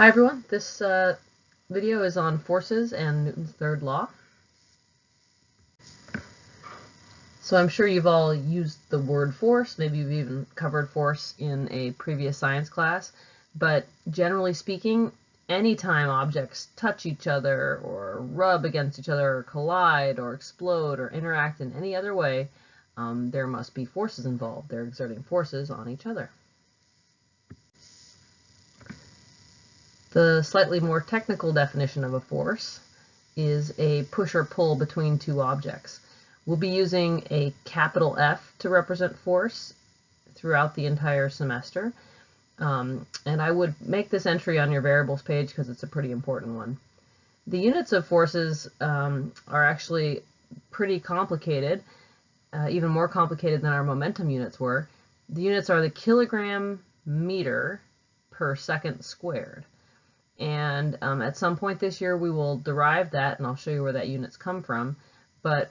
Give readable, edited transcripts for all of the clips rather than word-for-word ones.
Hi everyone, this video is on forces and Newton's third law. So I'm sure you've all used the word force, maybe you've even covered force in a previous science class, but generally speaking, anytime objects touch each other or rub against each other or collide or explode or interact in any other way, there must be forces involved. They're exerting forces on each other. The slightly more technical definition of a force is a push or pull between two objects. We'll be using a capital F to represent force throughout the entire semester. And I would make this entry on your variables page because it's a pretty important one. The units of forces are actually pretty complicated, even more complicated than our momentum units were. The units are the kilogram meter per second squared. And at some point this year we will derive that, and I'll show you where that units come from. But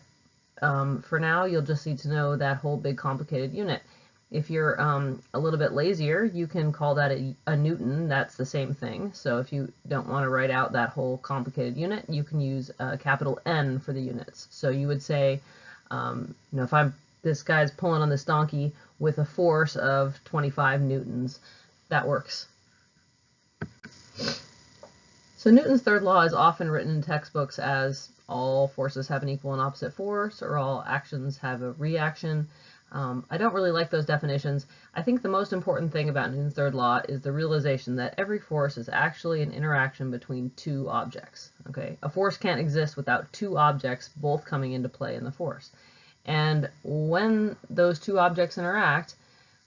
for now, you'll just need to know that whole big complicated unit. If you're a little bit lazier, you can call that a Newton. That's the same thing. So if you don't want to write out that whole complicated unit, you can use a capital N for the units. So you would say, if this guy's pulling on this donkey with a force of 25 newtons, that works. So Newton's third law is often written in textbooks as all forces have an equal and opposite force, or all actions have a reaction. I don't really like those definitions. I think the most important thing about Newton's third law is the realization that every force is actually an interaction between two objects. Okay? A force can't exist without two objects both coming into play in the force. And when those two objects interact,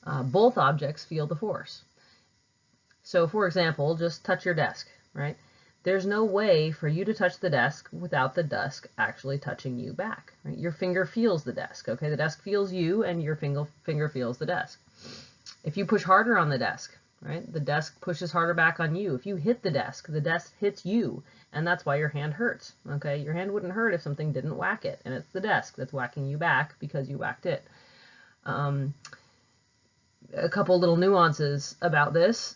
both objects feel the force. So for example, just touch your desk, right? There's no way for you to touch the desk without the desk actually touching you back. Right? Your finger feels the desk, okay? The desk feels you, and your finger feels the desk. If you push harder on the desk, right, the desk pushes harder back on you. If you hit the desk hits you, and that's why your hand hurts, okay? Your hand wouldn't hurt if something didn't whack it, and it's the desk that's whacking you back because you whacked it. A couple little nuances about this.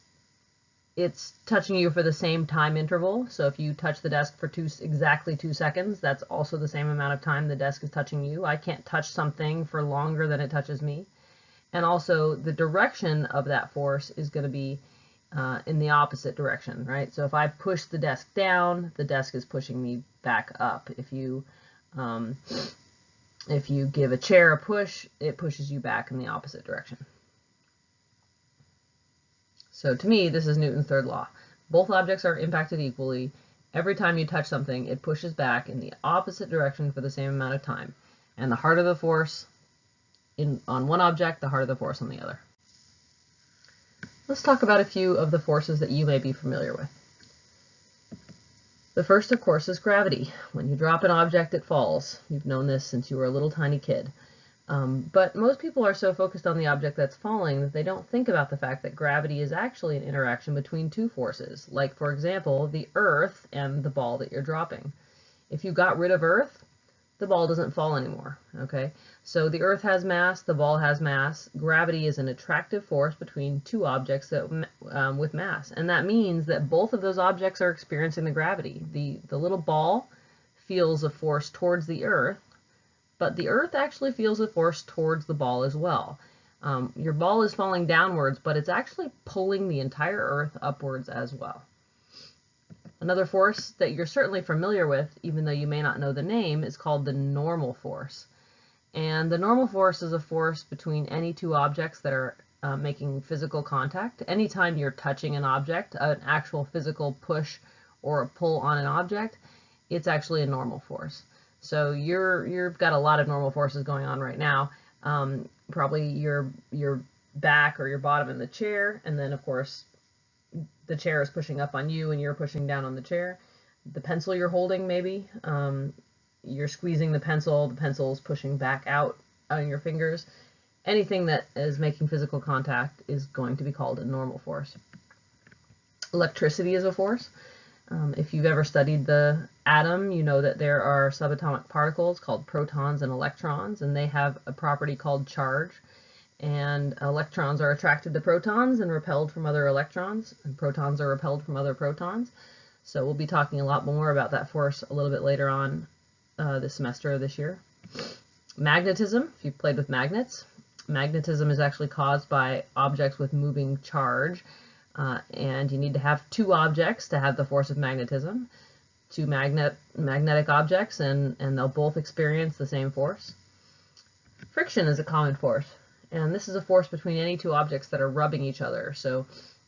It's touching you for the same time interval. So if you touch the desk for exactly 2 seconds, that's also the same amount of time the desk is touching you. I can't touch something for longer than it touches me. And also the direction of that force is going to be in the opposite direction, right? So if I push the desk down, the desk is pushing me back up. If you give a chair a push, it pushes you back in the opposite direction. So to me, this is Newton's third law. Both objects are impacted equally. Every time you touch something, it pushes back in the opposite direction for the same amount of time. And the harder the force on one object, the harder the force on the other. Let's talk about a few of the forces that you may be familiar with. The first, of course, is gravity. When you drop an object, it falls. You've known this since you were a little tiny kid. But most people are so focused on the object that's falling that they don't think about the fact that gravity is actually an interaction between two forces, like, for example, the Earth and the ball that you're dropping. If you got rid of Earth, the ball doesn't fall anymore, okay? So the Earth has mass, the ball has mass. Gravity is an attractive force between two objects with mass, and that means that both of those objects are experiencing the gravity. The little ball feels a force towards the Earth, but the Earth actually feels a force towards the ball as well. Your ball is falling downwards, but it's actually pulling the entire Earth upwards as well. Another force that you're certainly familiar with, even though you may not know the name, is called the normal force. And the normal force is a force between any two objects that are making physical contact. Anytime you're touching an object, an actual physical push or a pull on an object, it's actually a normal force. So you've got a lot of normal forces going on right now. Probably your back or your bottom in the chair, and then of course the chair is pushing up on you and you're pushing down on the chair. The pencil you're holding, maybe you're squeezing the pencil is pushing back out on your fingers. Anything that is making physical contact is going to be called a normal force. Electricity is a force. If you've ever studied the atom, you know that there are subatomic particles called protons and electrons, and they have a property called charge. and electrons are attracted to protons and repelled from other electrons, and protons are repelled from other protons. So we'll be talking a lot more about that force a little bit later on this semester or this year. Magnetism, if you've played with magnets, magnetism is actually caused by objects with moving charge, and you need to have two objects to have the force of magnetism, two magnetic objects, and they'll both experience the same force. Friction is a common force. And this is a force between any two objects that are rubbing each other. So,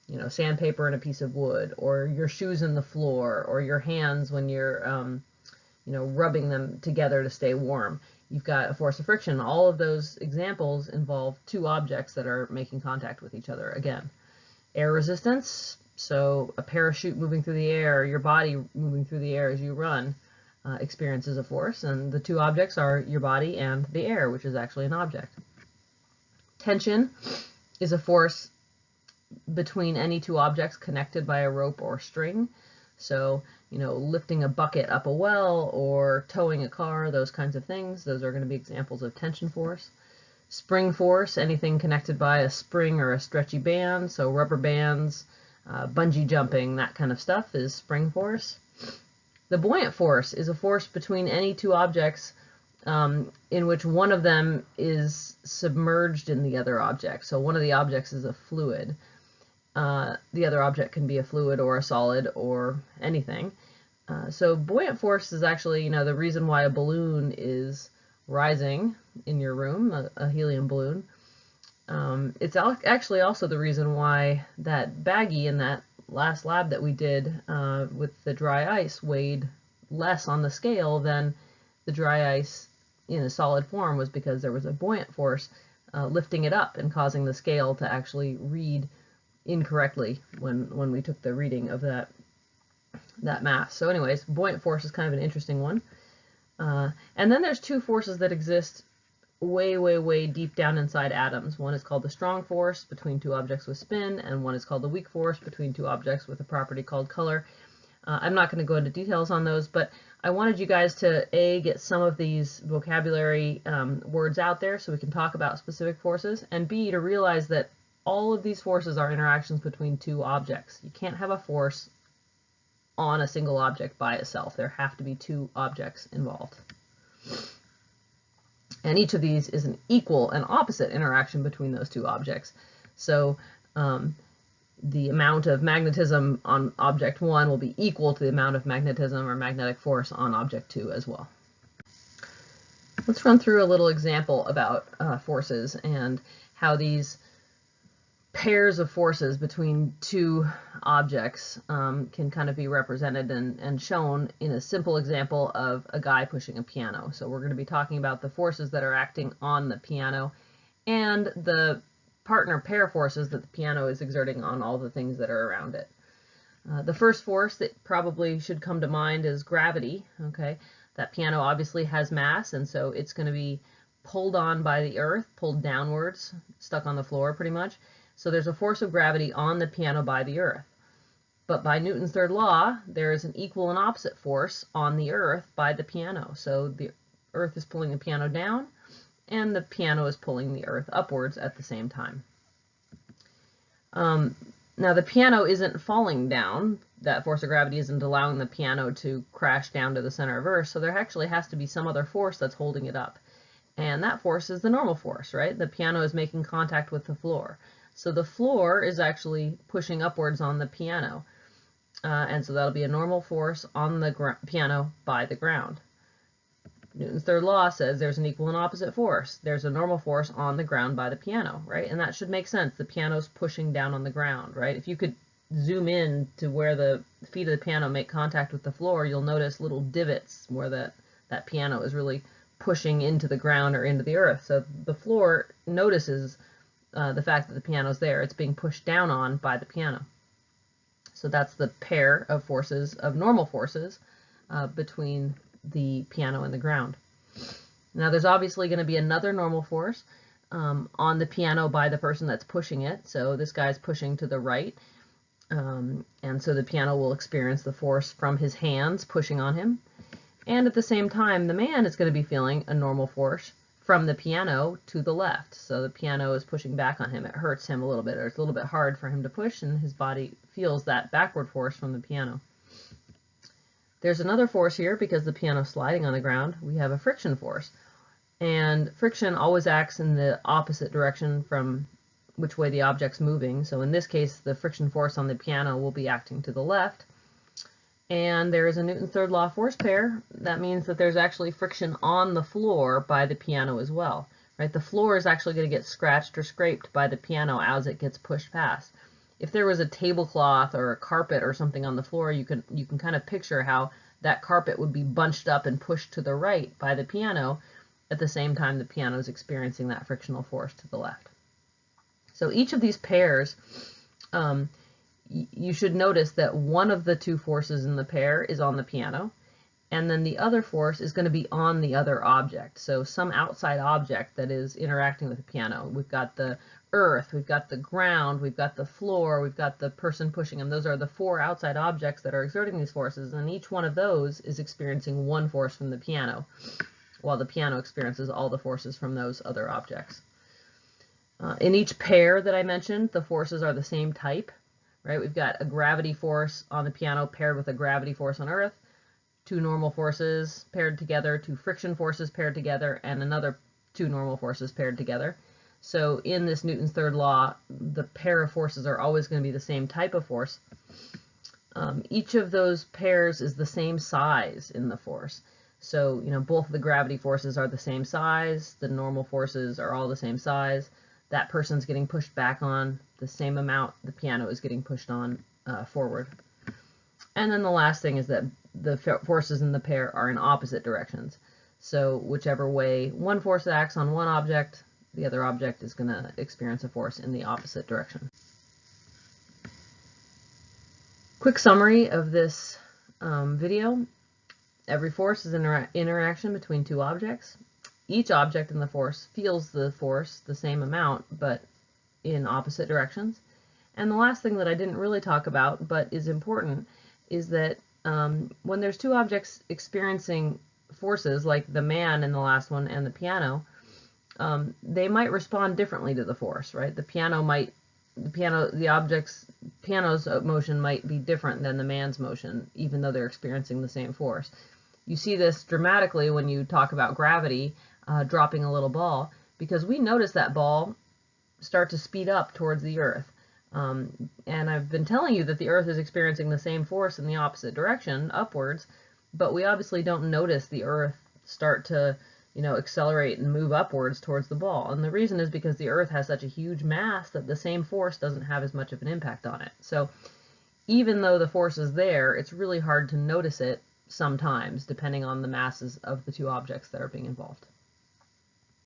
you know, sandpaper and a piece of wood, or your shoes in the floor, or your hands when you're, you know, rubbing them together to stay warm. You've got a force of friction. All of those examples involve two objects that are making contact with each other again. Air resistance, so a parachute moving through the air, your body moving through the air as you run, experiences a force. And the two objects are your body and the air, which is actually an object. Tension is a force between any two objects connected by a rope or string. So, you know, lifting a bucket up a well or towing a car, those kinds of things, those are going to be examples of tension force. Spring force, anything connected by a spring or a stretchy band, so rubber bands, bungee jumping, that kind of stuff is spring force. The buoyant force is a force between any two objects in which one of them is submerged in the other object. So one of the objects is a fluid. The other object can be a fluid or a solid or anything. So buoyant force is actually, you know, the reason why a balloon is rising in your room, a helium balloon. It's actually also the reason why that baggie in that last lab that we did with the dry ice weighed less on the scale than the dry ice in a solid form, was because there was a buoyant force lifting it up and causing the scale to actually read incorrectly when we took the reading of that mass. So anyways, buoyant force is kind of an interesting one. And then there's two forces that exist way deep down inside atoms. One is called the strong force between two objects with spin, and one is called the weak force between two objects with a property called color. I'm not going to go into details on those, but I wanted you guys to get some of these vocabulary words out there so we can talk about specific forces, and B, to realize that all of these forces are interactions between two objects. You can't have a force on a single object by itself. There have to be two objects involved. And each of these is an equal and opposite interaction between those two objects. So the amount of magnetism on object 1 will be equal to the amount of magnetism or magnetic force on object 2 as well. Let's run through a little example about forces and how these pairs of forces between two objects can kind of be represented and shown in a simple example of a guy pushing a piano. So we're going to be talking about the forces that are acting on the piano and the partner pair forces that the piano is exerting on all the things that are around it. The first force that probably should come to mind is gravity. Okay, that piano obviously has mass, and so it's going to be pulled on by the earth, pulled downwards, stuck on the floor pretty much. So there's a force of gravity on the piano by the earth. But by Newton's third law, there is an equal and opposite force on the earth by the piano. So the earth is pulling the piano down, and the piano is pulling the earth upwards at the same time. Now the piano isn't falling down. That force of gravity isn't allowing the piano to crash down to the center of Earth, so there actually has to be some other force that's holding it up. And that force is the normal force, right? The piano is making contact with the floor. So the floor is actually pushing upwards on the piano. And so that'll be a normal force on the piano by the ground. Newton's third law says there's an equal and opposite force. There's a normal force on the ground by the piano, right? And that should make sense. The piano's pushing down on the ground, right? If you could zoom in to where the feet of the piano make contact with the floor, you'll notice little divots where that piano is really pushing into the ground or into the earth. So the floor notices the fact that the piano's there. It's being pushed down on by the piano. So that's the pair of forces, of normal forces, between the piano and the ground. Now there's obviously going to be another normal force on the piano by the person that's pushing it. So this guy's pushing to the right, and so the piano will experience the force from his hands pushing on him. And at the same time, the man is going to be feeling a normal force from the piano to the left. So the piano is pushing back on him. It hurts him a little bit, or it's a little bit hard for him to push, and his body feels that backward force from the piano. There's another force here because the piano is sliding on the ground. We have a friction force. And friction always acts in the opposite direction from which way the object's moving. So in this case, the friction force on the piano will be acting to the left. And there is a Newton's third law force pair. That means that there's actually friction on the floor by the piano as well. Right? The floor is actually going to get scratched or scraped by the piano as it gets pushed past. If there was a tablecloth or a carpet or something on the floor, you can kind of picture how that carpet would be bunched up and pushed to the right by the piano at the same time the piano is experiencing that frictional force to the left. So each of these pairs, you should notice that one of the two forces in the pair is on the piano, and then the other force is going to be on the other object. So some outside object that is interacting with the piano. We've got the earth, we've got the ground, we've got the floor, we've got the person pushing them. Those are the four outside objects that are exerting these forces, and each one of those is experiencing one force from the piano, while the piano experiences all the forces from those other objects. In each pair that I mentioned, the forces are the same type. Right? We've got a gravity force on the piano paired with a gravity force on Earth, two normal forces paired together, two friction forces paired together, and another two normal forces paired together. So in this Newton's third law, the pair of forces are always going to be the same type of force. Each of those pairs is the same size in the force. So, both of the gravity forces are the same size, the normal forces are all the same size. That person's getting pushed back on the same amount the piano is getting pushed on forward. And then the last thing is that the forces in the pair are in opposite directions. So whichever way one force acts on one object, the other object is going to experience a force in the opposite direction. Quick summary of this video. Every force is an interaction between two objects. Each object in the force feels the force the same amount, but in opposite directions. And the last thing that I didn't really talk about, but is important, is that when there's two objects experiencing forces, like the man in the last one and the piano, they might respond differently to the force, right? The piano's motion might be different than the man's motion, even though they're experiencing the same force. You see this dramatically when you talk about gravity dropping a little ball, because we notice that ball start to speed up towards the Earth. And I've been telling you that the Earth is experiencing the same force in the opposite direction, upwards, but we obviously don't notice the Earth start to, accelerate and move upwards towards the ball. And the reason is because the Earth has such a huge mass that the same force doesn't have as much of an impact on it. So even though the force is there, it's really hard to notice it sometimes, depending on the masses of the two objects that are being involved.